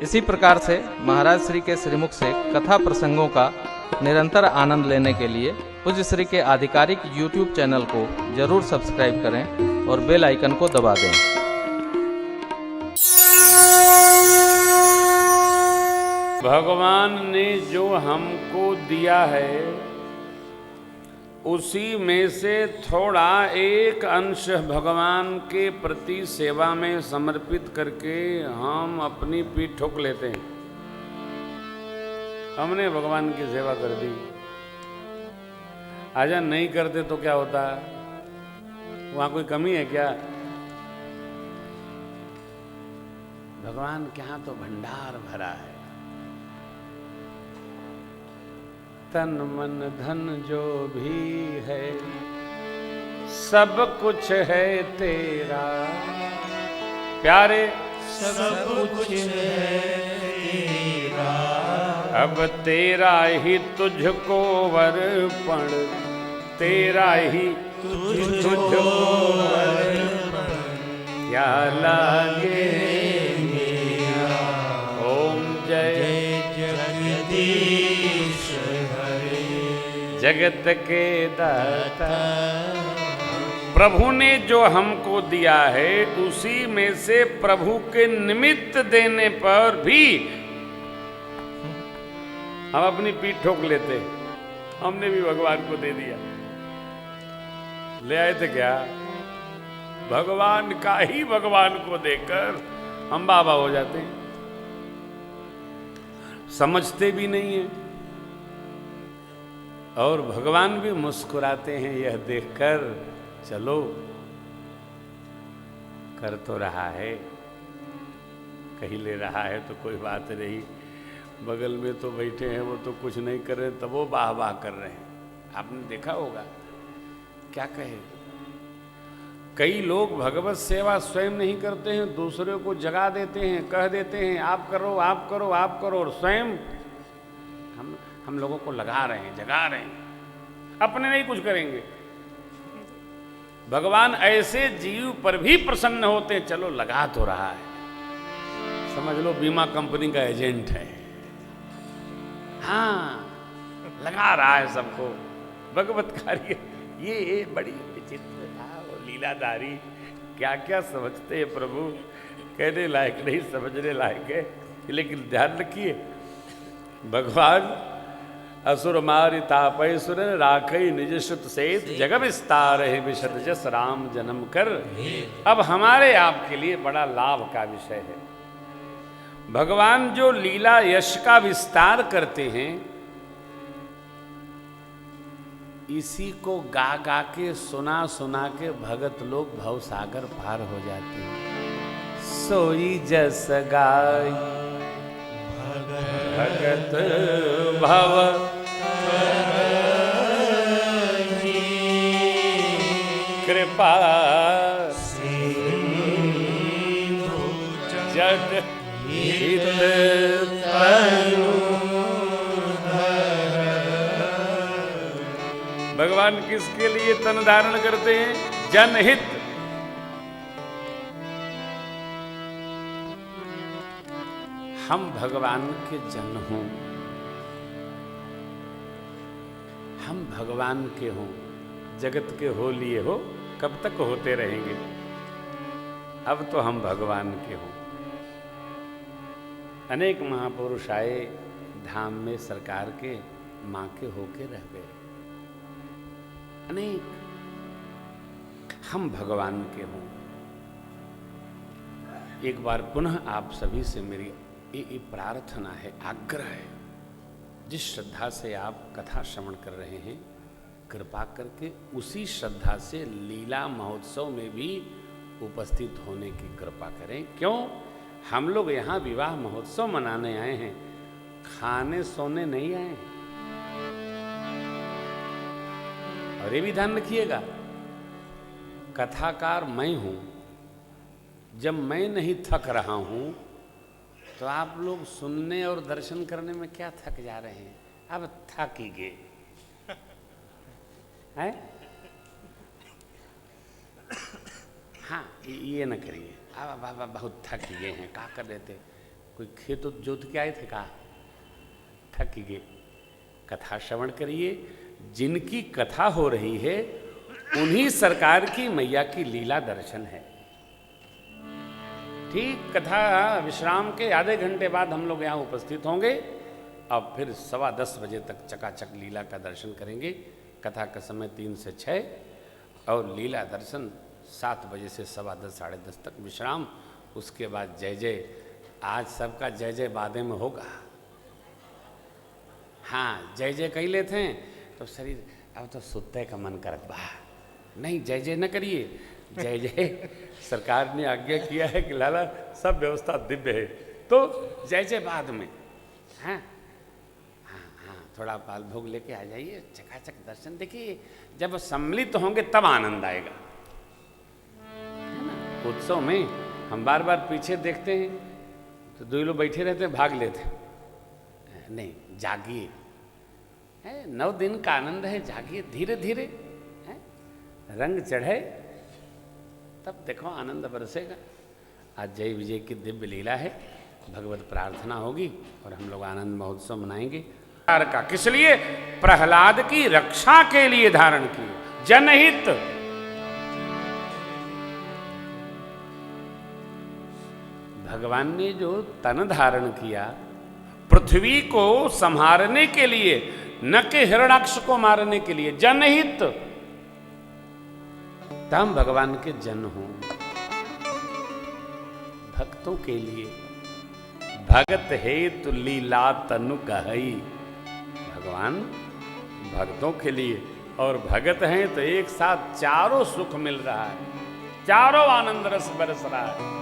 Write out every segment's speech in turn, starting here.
इसी प्रकार से महाराज श्री के श्रीमुख से कथा प्रसंगों का निरंतर आनंद लेने के लिए पूज्य श्री के आधिकारिक YouTube चैनल को जरूर सब्सक्राइब करें और बेल आइकन को दबा दें। भगवान ने जो हमको दिया है उसी में से थोड़ा एक अंश भगवान के प्रति सेवा में समर्पित करके हम अपनी पीठ ठोक लेते हैं। हमने भगवान की सेवा कर दी, आजा नहीं करते तो क्या होता? वहां कोई कमी है क्या? भगवान के यहां तो भंडार भरा है। तन मन धन जो भी है सब कुछ है तेरा प्यारे, सब कुछ है तेरा, अब तेरा ही तुझको अर्पण, तेरा ही तुझको अर्पण, क्या लागे मेरा। ओम जय जगदीश जगत के दाता। प्रभु ने जो हमको दिया है उसी में से प्रभु के निमित्त देने पर भी हम अपनी पीठ ठोक लेते। हमने भी भगवान को दे दिया। ले आए थे क्या? भगवान का ही भगवान को देकर हम बाबा हो जाते हैं। समझते भी नहीं है और भगवान भी मुस्कुराते हैं यह देखकर, चलो कर तो रहा है, कहीं ले रहा है तो कोई बात नहीं। बगल में तो बैठे हैं वो तो कुछ नहीं कर रहे, तब वो वाह वाह कर रहे हैं। आपने देखा होगा क्या कहे, कई लोग भगवत सेवा स्वयं नहीं करते हैं, दूसरे को जगा देते हैं, कह देते हैं आप करो आप करो आप करो, और स्वयं हम लोगों को लगा रहे हैं, जगा रहे हैं, अपने नहीं कुछ करेंगे। भगवान ऐसे जीव पर भी प्रसन्न होते हैं, चलो लगा तो रहा है, समझ लो बीमा कंपनी का एजेंट है, हाँ लगा रहा है सबको। भगवत कार्य ये बड़ी विचित्र था, वो लीलाधारी क्या क्या समझते हैं प्रभु, कहने लायक नहीं, समझने लायक है। लेकिन ध्यान रखिए, भगवान असुर मारि तापय सुर राखई निज श्रुत सेत, जग विस्तार है विशद जस राम जन्म कर। अब हमारे आपके लिए बड़ा लाभ का विषय है। भगवान जो लीला यश का विस्तार करते हैं, इसी को गा गा के सुना सुना के भगत लोग भवसागर पार हो जाते हैं। सोई जस गाय भगत भव कृपा जन हित तनु। भगवान किसके लिए तन धारण करते हैं? जनहित। हम भगवान के जन हों, हम भगवान के हों, जगत के हो लिए हो, कब तक होते रहेंगे। अब तो हम भगवान के हों। अनेक महापुरुष आए धाम में, सरकार के मां के होके रह गए अनेक। हम भगवान के हों। एक बार पुनः आप सभी से मेरी ये प्रार्थना है, आग्रह है, जिस श्रद्धा से आप कथा श्रवण कर रहे हैं, कृपा करके उसी श्रद्धा से लीला महोत्सव में भी उपस्थित होने की कृपा करें। क्यों? हम लोग यहाँ विवाह महोत्सव मनाने आए हैं, खाने सोने नहीं आए हैं। और ये भी ध्यान रखिएगा, कथाकार मैं हूं। जब मैं नहीं थक रहा हूं तो आप लोग सुनने और दर्शन करने में क्या थक जा रहे हैं? अब थक ही गए हैं। हाँ, ये न करिए, अब बहुत थक गए हैं, क्या कर देते। कोई खेत जोत के आए थे, कहा थक गए। कथा श्रवण करिए, जिनकी कथा हो रही है उन्हीं सरकार की मैया की लीला दर्शन है। ठीक कथा विश्राम के आधे घंटे बाद हम लोग यहाँ उपस्थित होंगे। अब फिर 10:15 बजे तक चकाचक लीला का दर्शन करेंगे। कथा का समय 3 से 6 और लीला दर्शन 7 बजे से 10:15 साढ़े 10 तक विश्राम। उसके बाद जय जय, आज सबका जय जय बादे में होगा। हाँ, जय जय कही लेते हैं तो शरीर अब तो सुतने का मन करत बा। नहीं, जय जय न करिए, जय जय सरकार ने आज्ञा किया है कि लाला सब व्यवस्था दिव्य है, तो जय जय बाद में। हाँ हाँ हाँ, थोड़ा पाल भोग लेके आ जाइए, चकाचक दर्शन देखिए। जब सम्मिलित होंगे तब आनंद आएगा, है ना। उत्सव में हम बार बार पीछे देखते हैं तो 2 लोग बैठे रहते, भाग लेते। नहीं, जागिए, 9 दिन का आनंद है, जागिए धीरे धीरे। रंग चढ़े तब देखो आनंद बरसेगा। आज जय विजय की दिव्य लीला है, भगवत प्रार्थना होगी और हम लोग आनंद महोत्सव मनाएंगे। का किस लिए? प्रहलाद की रक्षा के लिए धारण की, जनहित। भगवान ने जो तन धारण किया पृथ्वी को संहारने के लिए, न कि हिरण्याक्ष को मारने के लिए, जनहित। तम भगवान के जन हो, भक्तों के लिए। भगत हेतु लीला तनु कहई। भगवान भक्तों के लिए, और भगत हैं तो एक साथ चारों सुख मिल रहा है, चारों आनंद रस बरस रहा है।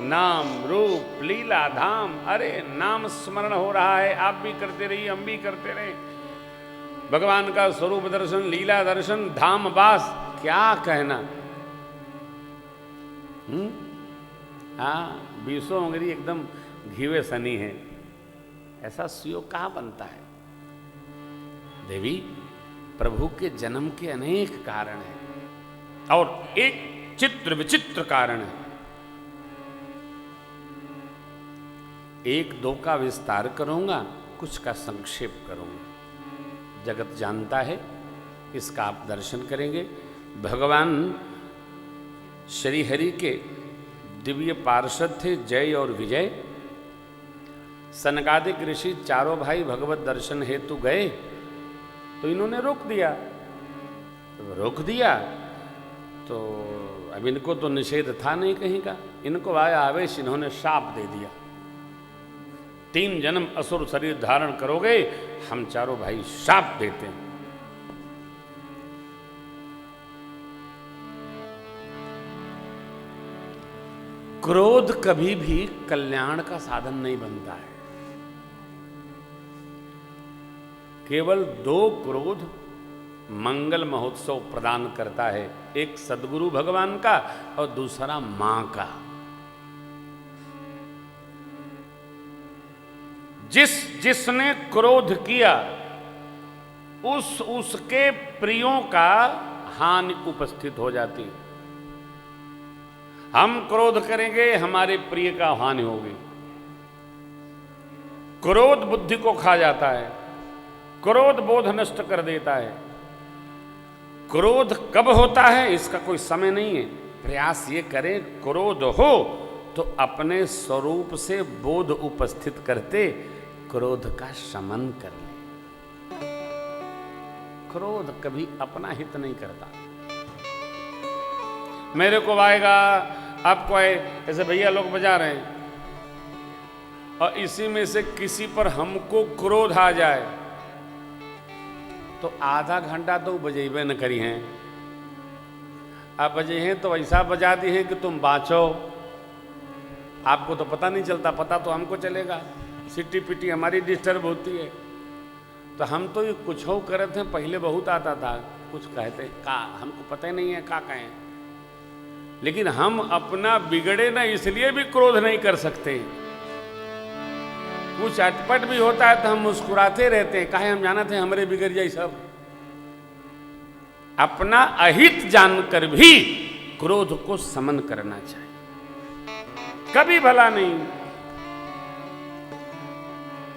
नाम रूप लीला धाम, अरे नाम स्मरण हो रहा है। आप भी करते रहिए, हम भी करते रहे। भगवान का स्वरूप दर्शन, लीला दर्शन, धाम वास, क्या कहना। हाँ, 20 उंगली एकदम घीवे सनी है, ऐसा सुयोग कहाँ बनता है। देवी, प्रभु के जन्म के अनेक कारण हैं और एक चित्र विचित्र कारण है। 1-2 का विस्तार करूंगा, कुछ का संक्षेप करूंगा। जगत जानता है, इसका आप दर्शन करेंगे। भगवान श्री हरि के दिव्य पार्षद थे जय और विजय। सनकादिक ऋषि चारों भाई भगवत दर्शन हेतु गए तो इन्होंने रोक दिया। तो रोक दिया तो अब इनको तो निषेध था नहीं कहीं का। इनको आया आवेश, इन्होंने शाप दे दिया, 3 जन्म असुर शरीर धारण करोगे, हम चारों भाई शाप देते हैं। क्रोध कभी भी कल्याण का साधन नहीं बनता है। केवल 2 क्रोध मंगल महोत्सव प्रदान करता है, एक सदगुरु भगवान का और दूसरा मां का। जिसने क्रोध किया उसके प्रियों का हानि उपस्थित हो जाती है। हम क्रोध करेंगे, हमारे प्रिय का हानि होगी। क्रोध बुद्धि को खा जाता है, क्रोध बोध नष्ट कर देता है। क्रोध कब होता है इसका कोई समय नहीं है। प्रयास ये करें, क्रोध हो तो अपने स्वरूप से बोध उपस्थित करते क्रोध का शमन कर ले। क्रोध कभी अपना हित नहीं करता। मेरे को आएगा, आपको आए, ऐसे भैया लोग बजा रहे हैं और इसी में से किसी पर हमको क्रोध आ जाए तो आधा घंटा तो बजेबे न करी हैं। आप बजे हैं तो ऐसा बजा दी है कि तुम बाँचो। आपको तो पता नहीं चलता, पता तो हमको चलेगा। सिटी पिटी हमारी डिस्टर्ब होती है। तो हम तो ये कुछ हो करते हैं, पहले बहुत आता था, कुछ कहते का हमको पता ही नहीं है का कहें। लेकिन हम अपना बिगड़े ना इसलिए भी क्रोध नहीं कर सकते। कुछ अटपट भी होता है तो हम मुस्कुराते रहते हैं, काहे हम जाना थे हमारे बिगड़ जाए सब। अपना अहित जानकर भी क्रोध को समन करना चाहिए, कभी भला नहीं।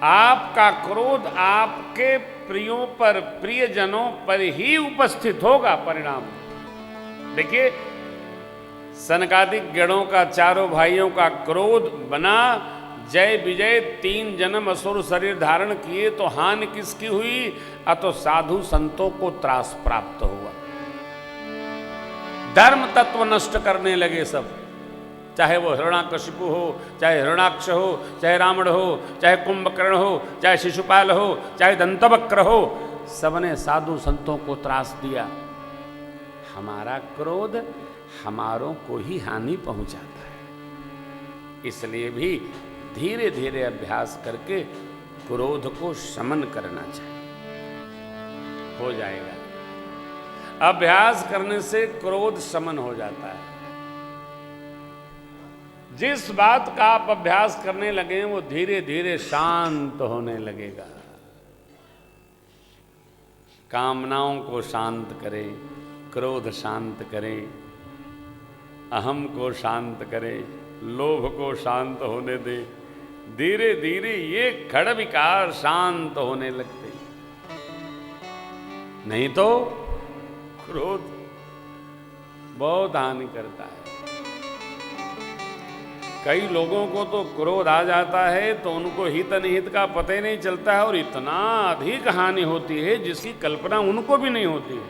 आपका क्रोध आपके प्रियों पर, प्रियजनों पर ही उपस्थित होगा परिणाम। देखिए, सनकादिक गणों का, चारों भाइयों का क्रोध बना, जय विजय 3 जन्म असुर शरीर धारण किए, तो हानि किसकी हुई? अतो साधु संतों को त्रास प्राप्त हुआ। धर्म तत्व नष्ट करने लगे सब, चाहे वो हिरण्याकशिपु हो, चाहे हिरण्याक्ष हो, चाहे रावण हो, चाहे कुंभकर्ण हो, चाहे शिशुपाल हो, चाहे दंतवक्र हो, सबने साधु संतों को त्रास दिया। हमारा क्रोध हमारों को ही हानि पहुंचाता है। इसलिए भी धीरे धीरे अभ्यास करके क्रोध को शमन करना चाहिए, हो जाएगा। अभ्यास करने से क्रोध शमन हो जाता है। जिस बात का आप अभ्यास करने लगे वो धीरे धीरे शांत होने लगेगा। कामनाओं को शांत करें, क्रोध शांत करें, अहम को शांत करें, लोभ को शांत होने दें। धीरे धीरे ये खड़ विकार शांत होने लगते, नहीं तो क्रोध बहुत हानि करता है। कई लोगों को तो क्रोध आ जाता है तो उनको हित अनिहित का पता ही नहीं चलता है और इतना अधिक हानि होती है जिसकी कल्पना उनको भी नहीं होती है।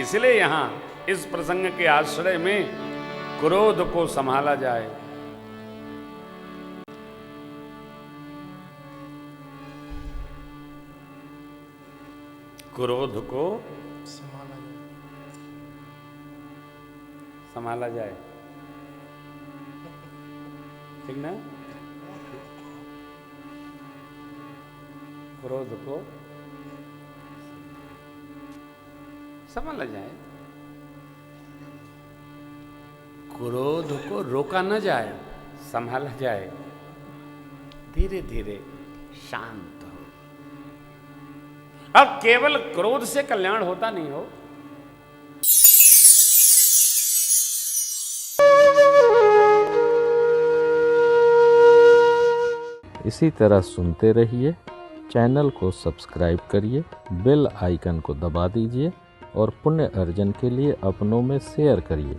इसलिए यहां इस प्रसंग के आश्रय में क्रोध को संभाला जाए। क्रोध को संभाला जाए, ठीक ना? क्रोध को संभाला जाए, क्रोध को रोका न जाए, संभाला जाए, धीरे धीरे शांत हो। अब केवल क्रोध से कल्याण होता नहीं हो। इसी तरह सुनते रहिए, चैनल को सब्सक्राइब करिए, बेल आइकन को दबा दीजिए और पुण्य अर्जन के लिए अपनों में शेयर करिए।